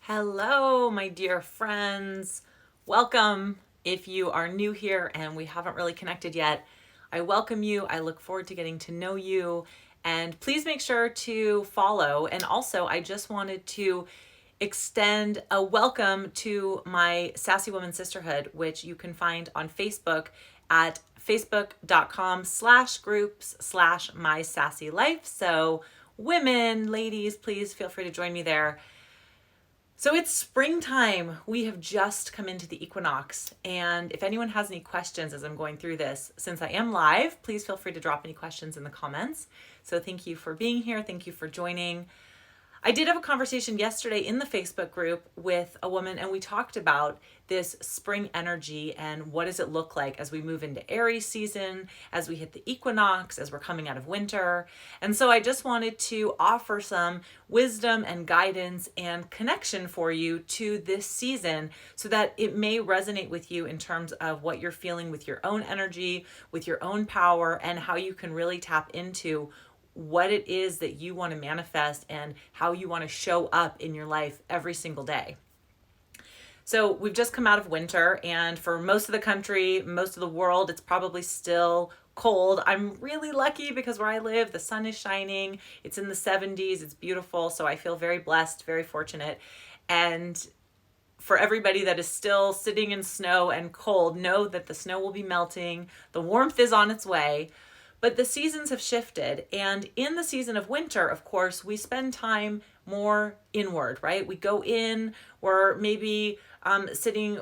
Hello, my dear friends. Welcome. If you are new here and we haven't really connected yet, I welcome you. I look forward to getting to know you. And please make sure to follow. And also, I just wanted to extend a welcome to my Sassy Woman Sisterhood, which you can find on Facebook at facebook.com/groups/my sassy life. So women, ladies, please feel free to join me there. So it's springtime. We have just come into the equinox. And if anyone has any questions as I'm going through this, since I am live, please feel free to drop any questions in the comments. So thank you for being here. Thank you for joining. I did have a conversation yesterday in the Facebook group with a woman, and we talked about this spring energy and what does it look like as we move into Aries season, as we hit the equinox, as we're coming out of winter. And so I just wanted to offer some wisdom and guidance and connection for you to this season so that it may resonate with you in terms of what you're feeling with your own energy, with your own power, and how you can really tap into what it is that you want to manifest and how you want to show up in your life every single day. So we've just come out of winter, and for most of the country, most of the world, it's probably still cold. I'm really lucky because where I live, the sun is shining. It's in the 70s. It's beautiful. So I feel very blessed, very fortunate. And for everybody that is still sitting in snow and cold, know that the snow will be melting. The warmth is on its way. But the seasons have shifted. And in the season of winter, of course, we spend time more inward, right? We go in, we're maybe sitting,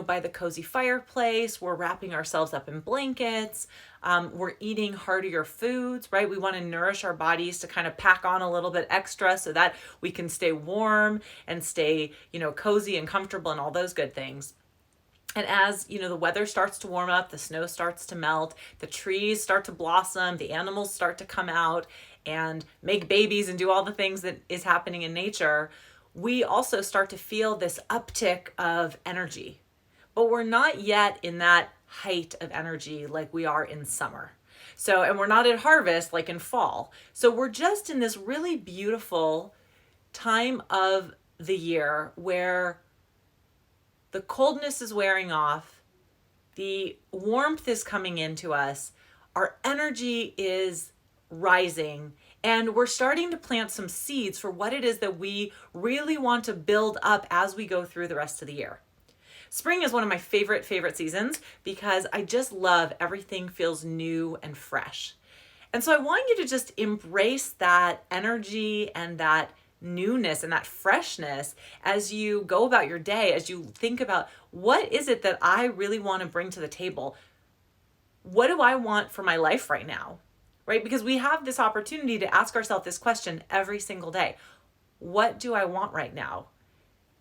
by the cozy fireplace. We're wrapping ourselves up in blankets. We're eating heartier foods, right? We want to nourish our bodies to kind of pack on a little bit extra so that we can stay warm and stay, cozy and comfortable and all those good things. And as, the weather starts to warm up, the snow starts to melt, the trees start to blossom, the animals start to come out and make babies and do all the things that is happening in nature, we also start to feel this uptick of energy. But we're not yet in that height of energy like we are in summer. So, and we're not at harvest like in fall. So we're just in this really beautiful time of the year where the coldness is wearing off, the warmth is coming into us, our energy is rising, and we're starting to plant some seeds for what it is that we really want to build up as we go through the rest of the year. Spring is one of my favorite seasons because I just love everything feels new and fresh. And so I want you to just embrace that energy and that newness and that freshness as you go about your day, as you think about what is it that I really want to bring to the table? What do I want for my life right now? Right? Because we have this opportunity to ask ourselves this question every single day. What do I want right now?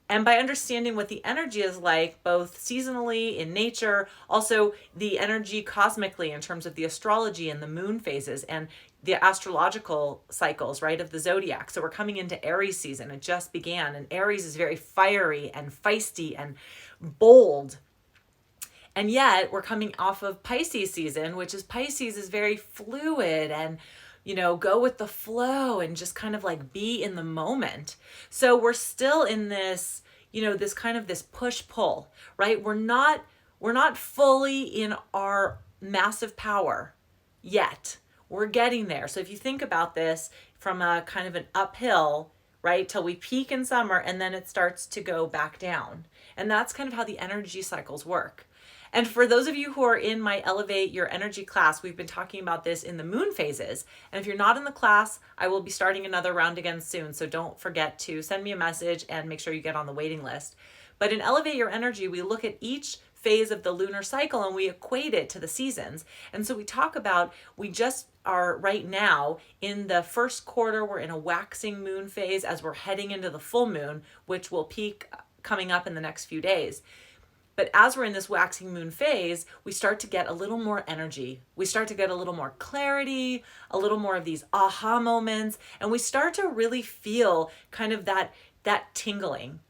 And by understanding what the energy is like, both seasonally in nature, also the energy cosmically in terms of the astrology and the moon phases and the astrological cycles, right, of the zodiac. So we're coming into Aries season. It just began. And Aries is very fiery and feisty and bold. And yet we're coming off of Pisces season, which is Pisces is very fluid and go with the flow and just kind of like be in the moment. So we're still in this, this kind of this push-pull, right? We're not fully in our massive power yet. We're getting there. So if you think about this from a kind of an uphill, right, till we peak in summer and then it starts to go back down. And that's kind of how the energy cycles work. And for those of you who are in my Elevate Your Energy class, we've been talking about this in the moon phases. And if you're not in the class, I will be starting another round again soon. So don't forget to send me a message and make sure you get on the waiting list. But in Elevate Your Energy, we look at each phase of the lunar cycle and we equate it to the seasons. And so we talk about, we just are right now in the first quarter, we're in a waxing moon phase as we're heading into the full moon, which will peak coming up in the next few days. But as we're in this waxing moon phase, we start to get a little more energy. We start to get a little more clarity, a little more of these aha moments, and we start to really feel kind of that tingling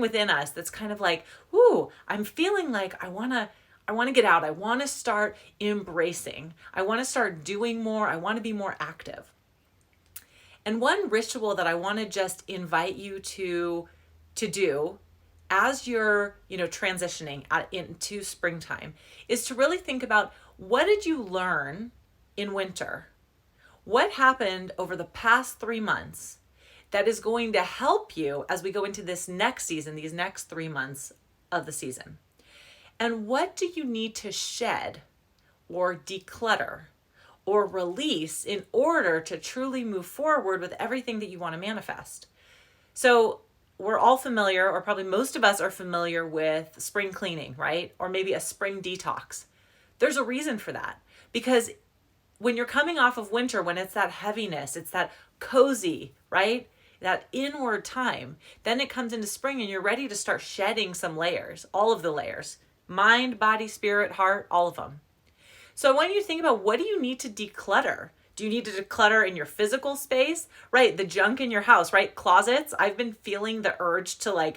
within us that's kind of like, ooh, I'm feeling like I want to get out. I want to start embracing. I want to start doing more. I want to be more active. And one ritual that I want to just invite you to to do as you're, transitioning into springtime is to really think about, what did you learn in winter? What happened over the past 3 months that is going to help you as we go into this next season, these next 3 months of the season? And what do you need to shed or declutter or release in order to truly move forward with everything that you want to manifest? So we're all familiar, or probably most of us are familiar with spring cleaning, right? Or maybe a spring detox. There's a reason for that, because when you're coming off of winter, when it's that heaviness, it's that cozy, right? That inward time, then it comes into spring and you're ready to start shedding some layers, all of the layers, mind, body, spirit, heart, all of them. So I want you to think about, what do you need to declutter? Do you need to declutter in your physical space, right? The junk in your house, right? Closets. I've been feeling the urge to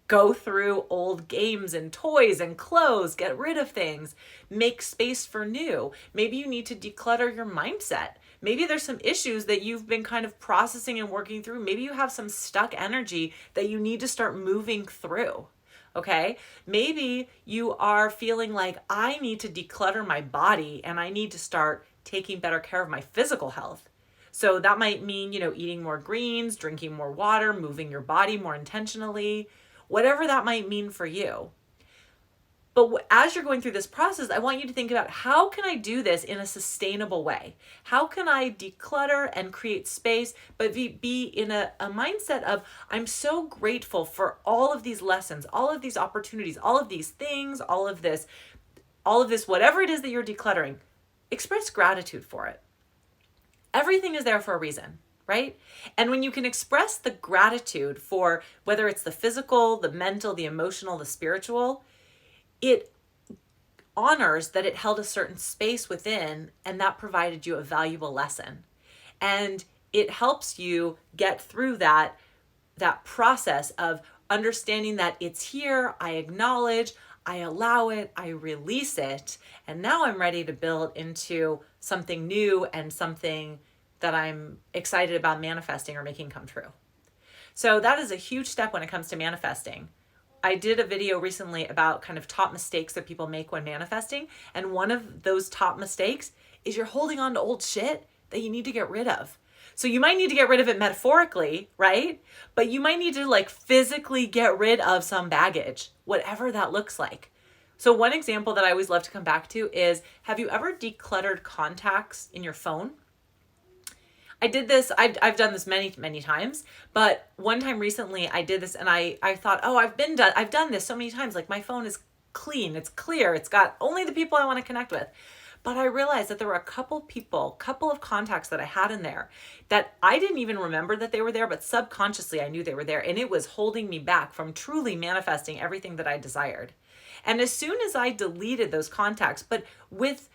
go through old games and toys and clothes, get rid of things, make space for new. Maybe you need to declutter your mindset. Maybe there's some issues that you've been kind of processing and working through. Maybe you have some stuck energy that you need to start moving through. Okay. Maybe you are feeling like, I need to declutter my body and I need to start taking better care of my physical health. So that might mean, eating more greens, drinking more water, moving your body more intentionally, whatever that might mean for you. But as you're going through this process, I want you to think about, how can I do this in a sustainable way? How can I declutter and create space, but be in a mindset of, I'm so grateful for all of these lessons, all of these opportunities, all of these things, all of this, whatever it is that you're decluttering, express gratitude for it. Everything is there for a reason, right? And when you can express the gratitude for whether it's the physical, the mental, the emotional, the spiritual, it honors that it held a certain space within, and that provided you a valuable lesson. And it helps you get through that process of understanding that it's here, I acknowledge, I allow it, I release it, and now I'm ready to build into something new and something that I'm excited about manifesting or making come true. So that is a huge step when it comes to manifesting. I did a video recently about kind of top mistakes that people make when manifesting, and one of those top mistakes is you're holding on to old shit that you need to get rid of. So you might need to get rid of it metaphorically, right? But you might need to physically get rid of some baggage, whatever that looks like. So one example that I always love to come back to is, have you ever decluttered contacts in your phone? I did this, I've done this many, many times, but one time recently I did this and I thought, oh, I've done this so many times. My phone is clean, it's clear, it's got only the people I want to connect with. But I realized that there were a couple of contacts that I had in there that I didn't even remember that they were there, but subconsciously I knew they were there, and it was holding me back from truly manifesting everything that I desired. And as soon as I deleted those contacts, but with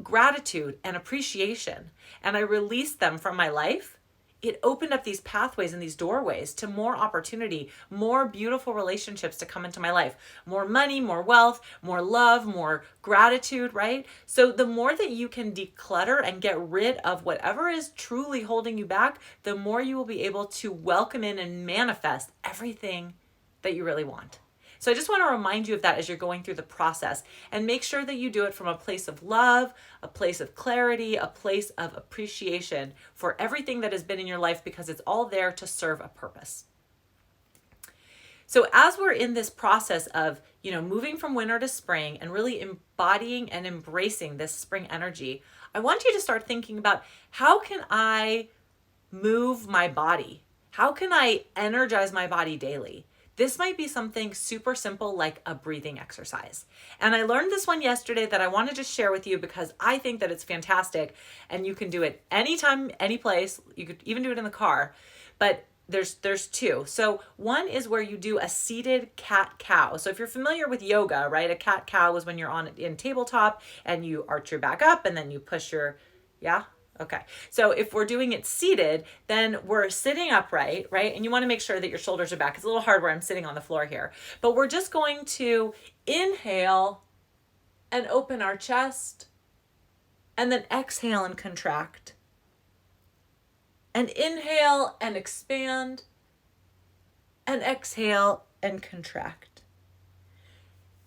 gratitude and appreciation, and I released them from my life, it opened up these pathways and these doorways to more opportunity, more beautiful relationships to come into my life, more money, more wealth, more love, more gratitude, right? So the more that you can declutter and get rid of whatever is truly holding you back, the more you will be able to welcome in and manifest everything that you really want. So I just want to remind you of that as you're going through the process, and make sure that you do it from a place of love, a place of clarity, a place of appreciation for everything that has been in your life, because it's all there to serve a purpose. So as we're in this process of, moving from winter to spring and really embodying and embracing this spring energy, I want you to start thinking about, how can I move my body? How can I energize my body daily? This might be something super simple like a breathing exercise. And I learned this one yesterday that I want to just share with you because I think that it's fantastic, and you can do it anytime, any place. You could even do it in the car, but there's two. So one is where you do a seated cat-cow. So if you're familiar with yoga, right? A cat-cow is when you're in tabletop and you arch your back up and then you push yeah? Okay, so if we're doing it seated, then we're sitting upright, right? And you want to make sure that your shoulders are back. It's a little hard where I'm sitting on the floor here. But we're just going to inhale and open our chest, and then exhale and contract. And inhale and expand, and exhale and contract.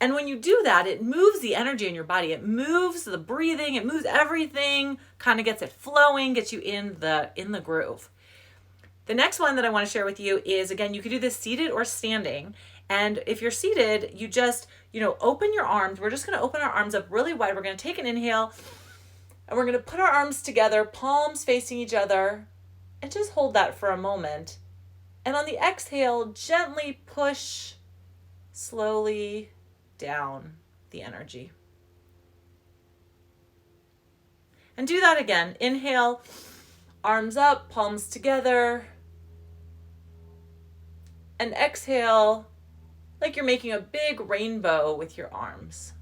And when you do that, it moves the energy in your body. It moves the breathing, it moves everything, kind of gets it flowing, gets you in the groove. The next one that I want to share with you is, again, you can do this seated or standing. And if you're seated, you just, open your arms. We're just going to open our arms up really wide. We're going to take an inhale and we're going to put our arms together, palms facing each other, and just hold that for a moment. And on the exhale, gently push slowly down the energy. And do that again. Inhale, arms up, palms together. And exhale, like you're making a big rainbow with your arms.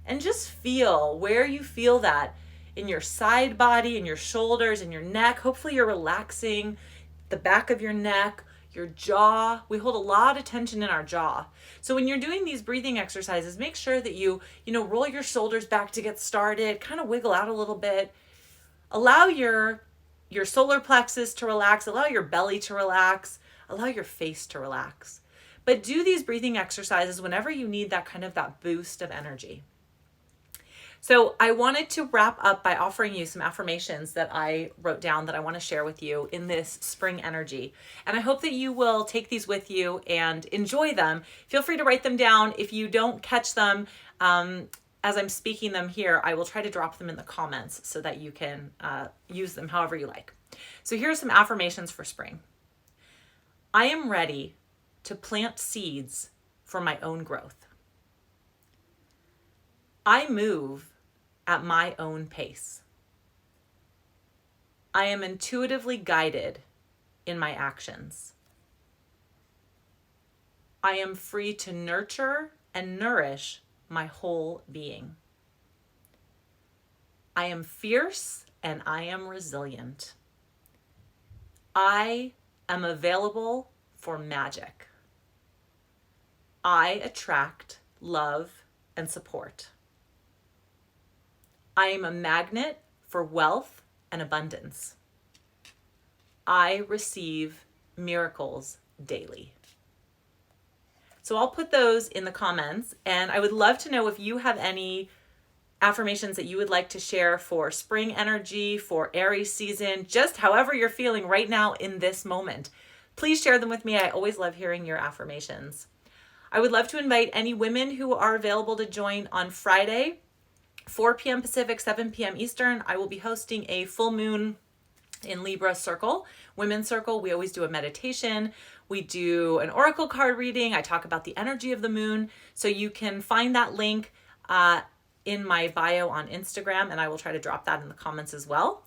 And just feel where you feel that in your side body, in your shoulders, in your neck. Hopefully you're relaxing the back of your neck, your jaw. We hold a lot of tension in our jaw. So when you're doing these breathing exercises, make sure that you roll your shoulders back to get started, kind of wiggle out a little bit. Allow your solar plexus to relax, allow your belly to relax, allow your face to relax. But do these breathing exercises whenever you need that boost of energy. So I wanted to wrap up by offering you some affirmations that I wrote down that I want to share with you in this spring energy. And I hope that you will take these with you and enjoy them. Feel free to write them down. If you don't catch them as I'm speaking them here, I will try to drop them in the comments so that you can use them however you like. So here are some affirmations for spring. I am ready to plant seeds for my own growth. I move at my own pace. I am intuitively guided in my actions. I am free to nurture and nourish my whole being. I am fierce and I am resilient. I am available for magic. I attract love and support. I am a magnet for wealth and abundance. I receive miracles daily. So I'll put those in the comments, and I would love to know if you have any affirmations that you would like to share for spring energy, for Aries season, just however you're feeling right now in this moment. Please share them with me. I always love hearing your affirmations. I would love to invite any women who are available to join on Friday, 4 p.m. Pacific, 7 p.m. Eastern. I will be hosting a full moon in Libra circle, women's circle. We always do a meditation. We do an oracle card reading. I talk about the energy of the moon. So you can find that link in my bio on Instagram, and I will try to drop that in the comments as well.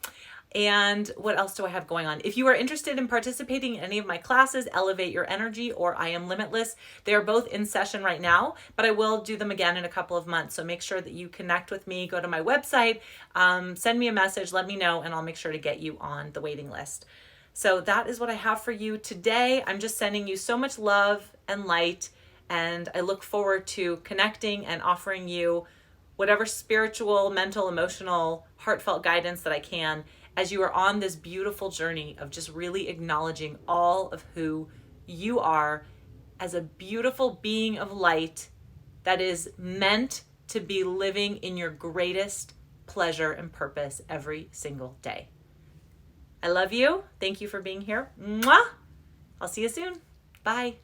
And what else do I have going on? If you are interested in participating in any of my classes, Elevate Your Energy or I Am Limitless, they are both in session right now, but I will do them again in a couple of months. So make sure that you connect with me, go to my website, send me a message, let me know, and I'll make sure to get you on the waiting list. So that is what I have for you today. I'm just sending you so much love and light, and I look forward to connecting and offering you whatever spiritual, mental, emotional, heartfelt guidance that I can as you are on this beautiful journey of just really acknowledging all of who you are as a beautiful being of light that is meant to be living in your greatest pleasure and purpose every single day. I love you. Thank you for being here. Mwah! I'll see you soon. Bye.